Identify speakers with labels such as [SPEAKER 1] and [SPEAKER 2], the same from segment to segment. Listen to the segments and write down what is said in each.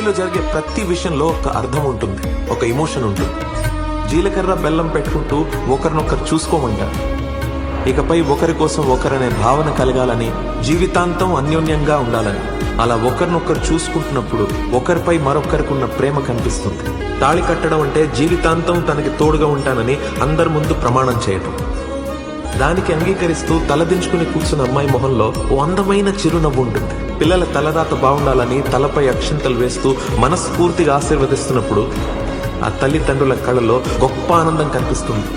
[SPEAKER 1] పెళ్లిలో జరిగే ప్రతి విషయంలో ఒక అర్థం ఉంటుంది, ఒక ఎమోషన్ ఉంటుంది. జీలకర్ర బెల్లం పెట్టుకుంటూ ఒకరినొకరు చూసుకోమంటారు. ఇకపై ఒకరి కోసం ఒకరనే భావన కలగాలని, జీవితాంతం అన్యోన్యంగా ఉండాలని. అలా ఒకరినొకరు చూసుకుంటున్నప్పుడు ఒకరిపై మరొకరికున్న ప్రేమ కనిపిస్తుంది. తాళి కట్టడం అంటే జీవితాంతం తనకి తోడుగా ఉంటానని అందరి ముందు ప్రమాణం చేయటం. దానికి అంగీకరిస్తూ తలదించుకుని కూర్చున్న అమ్మాయి మొహంలో ఓ అందమైన చిరునవ్వు ఉంటుంది. పిల్లల తలరాత బాగుండాలని తలపై అక్షింతలు వేస్తూ మనస్ఫూర్తిగా ఆశీర్వదిస్తున్నప్పుడు ఆ తల్లిదండ్రుల కళ్ళలో గొప్ప ఆనందం కనిపిస్తుంది.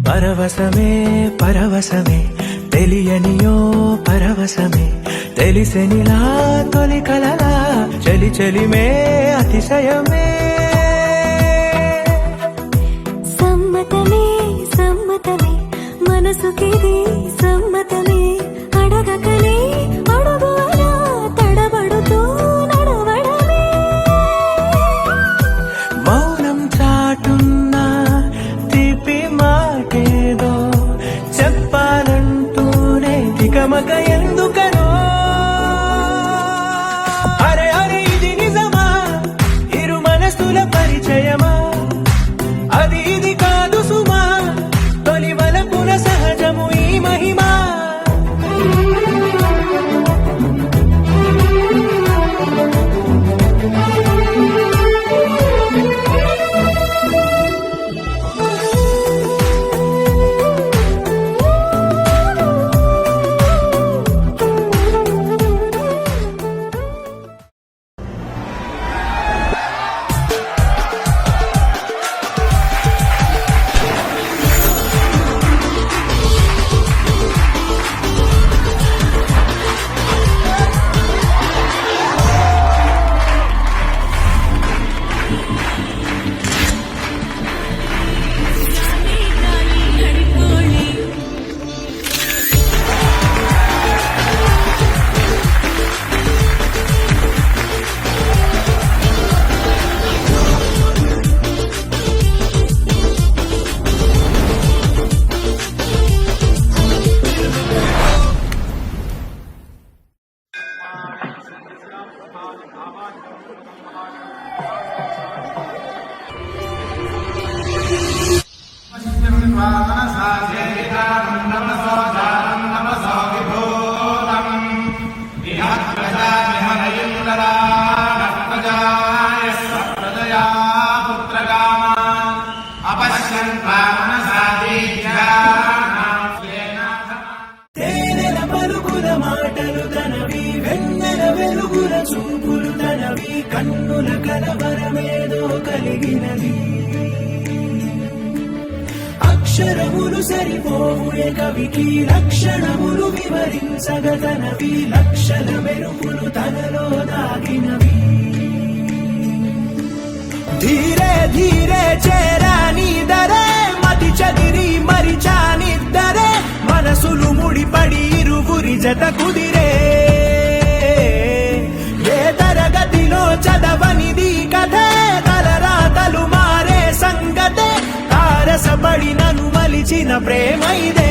[SPEAKER 2] పరవశమే పరవశమే తెలియనియో పరవశమే తెలిసెనిలా తొలి కలలా చలి చలిమే అతిశయమే
[SPEAKER 3] సమ్మతమే సమ్మతమే మనసుకిది సమ్మతమే అడగకనే అడుగునా తడబడుతూ నడవడమే
[SPEAKER 2] మౌనం చాటున్నా తీపి మాటేదో చెప్పాలంటూనే తికమక ఎందుకనో అరే అరే ఇది నిజమా ఇరు మనసుల పరిచయమా అది ఇది కాదు సుమా తొలి వలపున సహజము ఈ మహిమా తేనెల పలుకుల మాటలు తనవి, వెన్నెల వెలుగుల చూపులు తనవి, కన్నుల కలవరమేదో కలిగినది. అక్షరములు సరిపోవునే కవికి, లక్షణములు వివరించగతనవి, లక్షల మెరుపులు తనలో దాగినవి. ధీరే ధీరే చేరాని దరే, మతి చదిరి మరిచానిద్దరే, మనసులు ముడిపడి ఇరువురి జత కుదిరే. ఏ తరగతిలో చదవనిది కథే, తలరాతలు మారే సంగతే, తారసపడి నన్ను మలిచిన ప్రేమ ఇదే.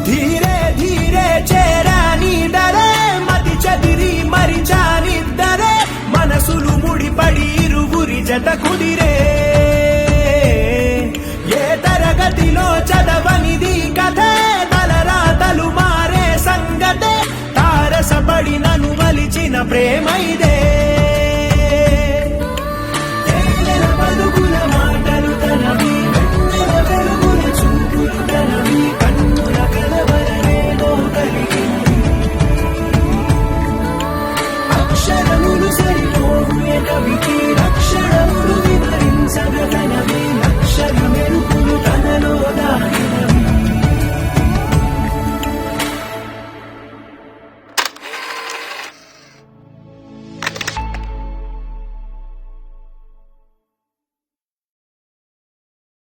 [SPEAKER 2] ధీరే ధీరే చేరాని దరే, మతి చదిరి మరిచానిద్దరే, మనసులు ముడిపడి ఇరువురి జత కుదిరే. ఏ తరగతిలో చదవనిది కథే, తలరాతలు మారే సంగతే, తారసపడి నన్ను మలిచిన ప్రేమ ఇదే. తేనెల పలుకుల మాటలు తనవి, వెన్నెల వెలుగుల చూపులు తనవి, కన్నుల కలవరమేదో కలిగింది. అక్షరములు సరిపోవునే కవికి,